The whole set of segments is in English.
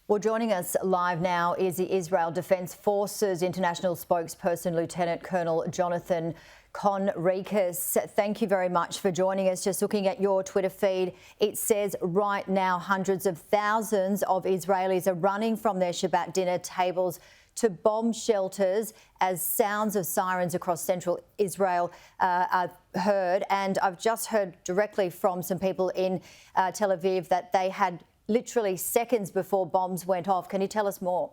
Well, joining us live now is the Israel Defence Forces International Spokesperson, Lieutenant Colonel Jonathan Conricus. Thank you very much for joining us. Just looking at your Twitter feed, it says right now hundreds of thousands of Israelis are running from their Shabbat dinner tables to bomb shelters as sounds of sirens across central Israel are heard. And I've just heard directly from some people in Tel Aviv that they had literally seconds before bombs went off. Can you tell us more?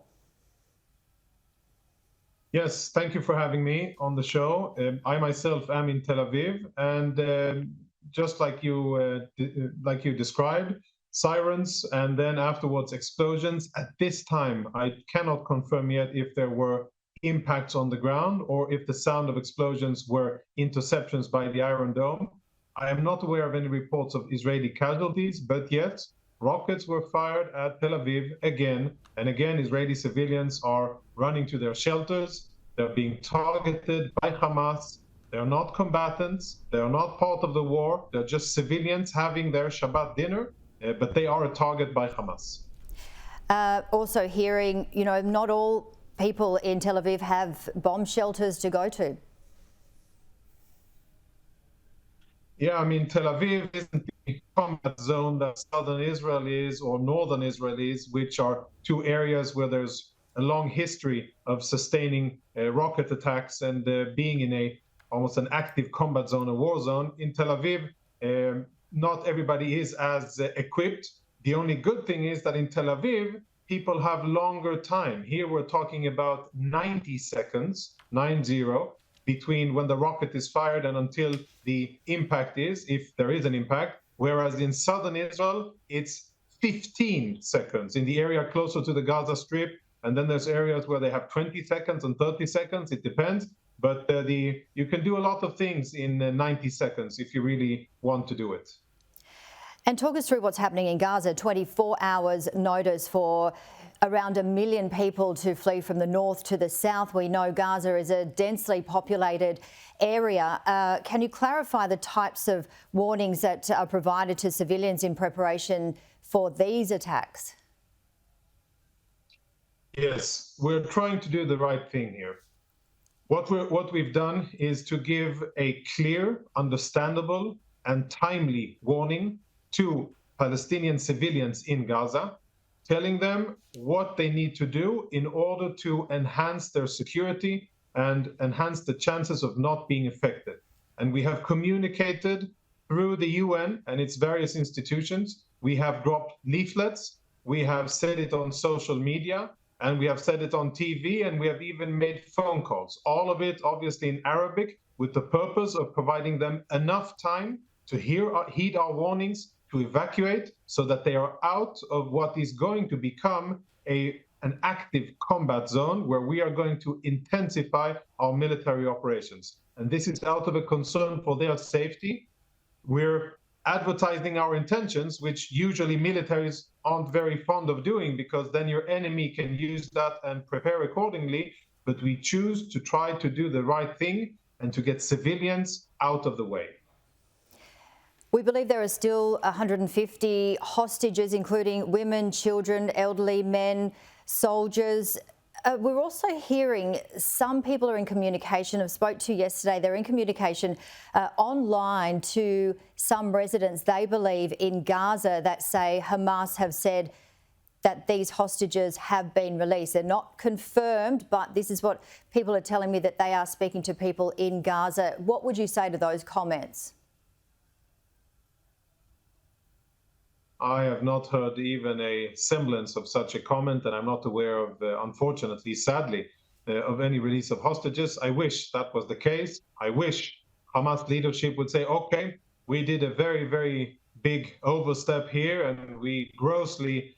Yes, thank you for having me on the show. I myself am in Tel Aviv, and just like you described, sirens and then afterwards explosions. At this time, I cannot confirm yet if there were impacts on the ground or if the sound of explosions were interceptions by the Iron Dome. I am not aware of any reports of Israeli casualties, but yet rockets were fired at Tel Aviv again and again. Israeli civilians are running to their shelters. They're being targeted by Hamas. They're not combatants. They're not part of the war. They're just civilians having their Shabbat dinner, but they are a target by Hamas. Also hearing, not all people in Tel Aviv have bomb shelters to go to. Yeah, Tel Aviv isn't the combat zone that southern Israel is or northern Israel is, which are two areas where there's a long history of sustaining rocket attacks and being in almost an active combat zone, a war zone. In Tel Aviv, not everybody is as equipped. The only good thing is that in Tel Aviv, people have longer time. Here we're talking about 90 seconds, 90, between when the rocket is fired and until the impact is, if there is an impact. Whereas in southern Israel, it's 15 seconds in the area closer to the Gaza Strip. And then there's areas where they have 20 seconds and 30 seconds. It depends. But you can do a lot of things in 90 seconds if you really want to do it. And talk us through what's happening in Gaza. 24 hours notice for around 1 million people to flee from the north to the south. We know Gaza is a densely populated area. Can you clarify the types of warnings that are provided to civilians in preparation for these attacks? Yes, we're trying to do the right thing here. What we've done is to give a clear, understandable, and timely warning to Palestinian civilians in Gaza, telling them what they need to do in order to enhance their security and enhance the chances of not being affected. And we have communicated through the UN and its various institutions. We have dropped leaflets, we have said it on social media, and we have said it on TV, and we have even made phone calls. All of it obviously in Arabic, with the purpose of providing them enough time to heed our warnings, to evacuate, so that they are out of what is going to become an active combat zone where we are going to intensify our military operations. And this is out of a concern for their safety. We're advertising our intentions, which usually militaries aren't very fond of doing, because then your enemy can use that and prepare accordingly. But we choose to try to do the right thing and to get civilians out of the way. We believe there are still 150 hostages, including women, children, elderly, men, soldiers. We're also hearing some people are in communication. I spoke to yesterday. They're in communication online to some residents, they believe, in Gaza that say Hamas have said that these hostages have been released. They're not confirmed, but this is what people are telling me, that they are speaking to people in Gaza. What would you say to those comments? I have not heard even a semblance of such a comment, and I'm not aware of, unfortunately, sadly, of any release of hostages. I wish that was the case. I wish Hamas leadership would say, okay, we did a very, very big overstep here, and we grossly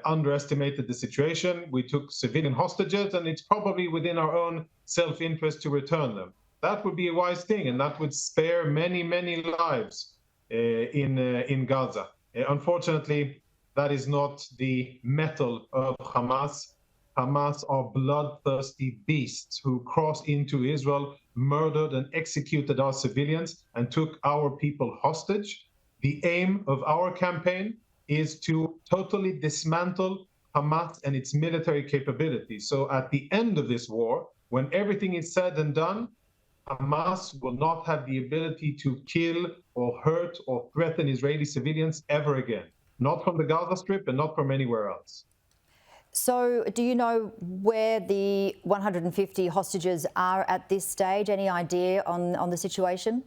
underestimated the situation. We took civilian hostages, and it's probably within our own self-interest to return them. That would be a wise thing, and that would spare many, many lives in Gaza. Unfortunately, that is not the mettle of Hamas. Hamas are bloodthirsty beasts who crossed into Israel, murdered and executed our civilians, and took our people hostage. The aim of our campaign is to totally dismantle Hamas and its military capabilities. So at the end of this war, when everything is said and done, Hamas will not have the ability to kill or hurt or threaten Israeli civilians ever again, not from the Gaza Strip and not from anywhere else. So do you know where the 150 hostages are at this stage? Any idea on the situation?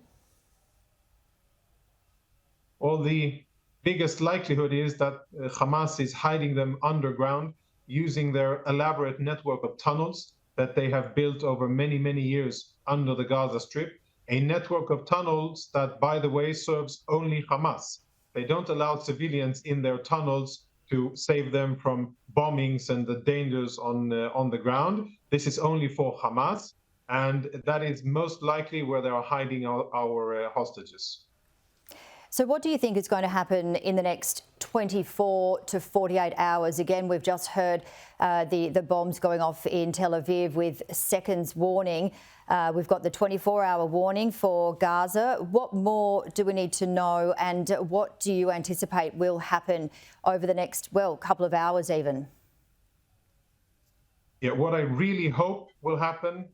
Well, the biggest likelihood is that Hamas is hiding them underground using their elaborate network of tunnels that they have built over many, many years under the Gaza Strip, a network of tunnels that, by the way, serves only Hamas. They don't allow civilians in their tunnels to save them from bombings and the dangers on the ground. This is only for Hamas, and that is most likely where they are hiding our hostages. So what do you think is going to happen in the next 24 to 48 hours? Again, we've just heard the bombs going off in Tel Aviv with seconds warning. We've got the 24-hour warning for Gaza. What more do we need to know, and what do you anticipate will happen over the next, well, couple of hours even? Yeah, what I really hope will happen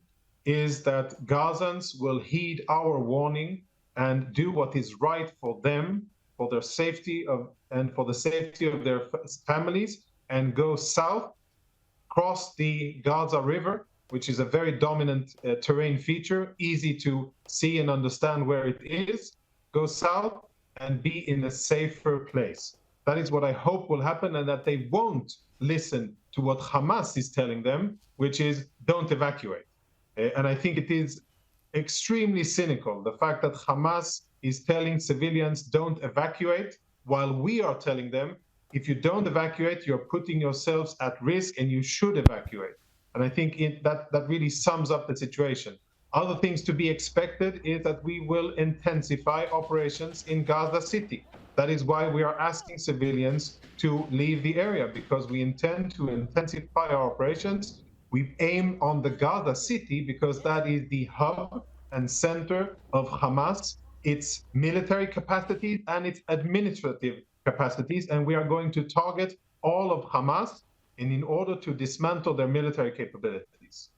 is that Gazans will heed our warning and do what is right for them, for their safety and for the safety of their families, and go south, cross the Gaza River, which is a very dominant terrain feature, easy to see and understand where it is, go south and be in a safer place. That is what I hope will happen, and that they won't listen to what Hamas is telling them, which is don't evacuate. And I think it is extremely cynical, the fact that Hamas is telling civilians don't evacuate, while we are telling them, if you don't evacuate, you're putting yourselves at risk and you should evacuate. And I think that really sums up the situation. Other things to be expected is that we will intensify operations in Gaza City. That is why we are asking civilians to leave the area, because we intend to intensify our operations. We aim on the Gaza City because that is the hub and center of Hamas, its military capacities and its administrative capacities, and we are going to target all of Hamas in order to dismantle their military capabilities.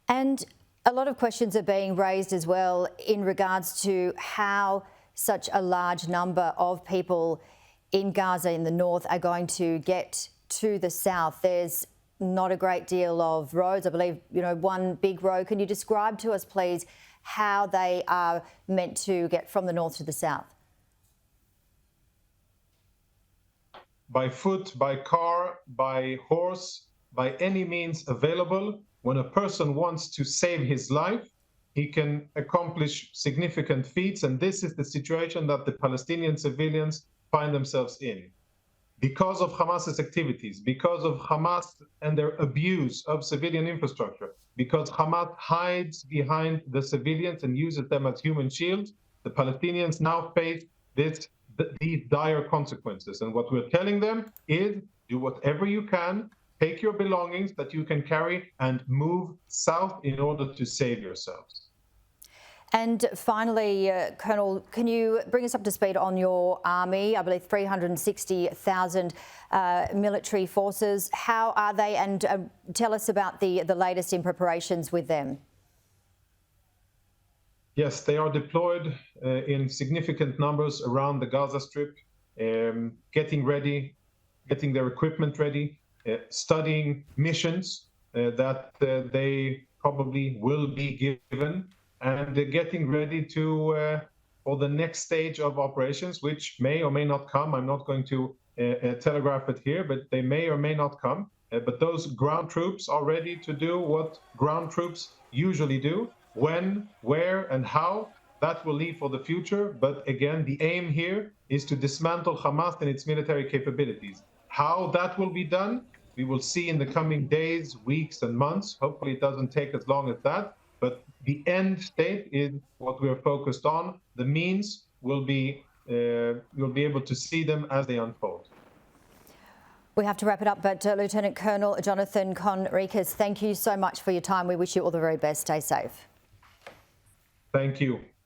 And a lot of questions are being raised as well in regards to how such a large number of people in Gaza in the north are going to get to the south. There's not a great deal of roads. I believe, one big road. Can you describe to us, please, how they are meant to get from the north to the south? By foot, by car, by horse, by any means available. When a person wants to save his life, he can accomplish significant feats, and this is the situation that the Palestinian civilians find themselves in. Because of Hamas's activities, because of Hamas and their abuse of civilian infrastructure, because Hamas hides behind the civilians and uses them as human shields, the Palestinians now face these dire consequences. And what we're telling them is, do whatever you can, take your belongings that you can carry and move south in order to save yourselves. And finally, Colonel, can you bring us up to speed on your army? I believe 360,000 military forces. How are they? And tell us about the latest in preparations with them. Yes, they are deployed in significant numbers around the Gaza Strip, getting ready, getting their equipment ready, studying missions that they probably will be given, and getting ready to for the next stage of operations, which may or may not come. I'm not going to telegraph it here, but they may or may not come. But those ground troops are ready to do what ground troops usually do. When, where, and how, that will leave for the future. But again, the aim here is to dismantle Hamas and its military capabilities. How that will be done, we will see in the coming days, weeks, and months. Hopefully it doesn't take as long as that. But the end state is what we're focused on. The means will be, you'll be able to see them as they unfold. We have to wrap it up, but Lieutenant Colonel Jonathan Conricus, thank you so much for your time. We wish you all the very best. Stay safe. Thank you.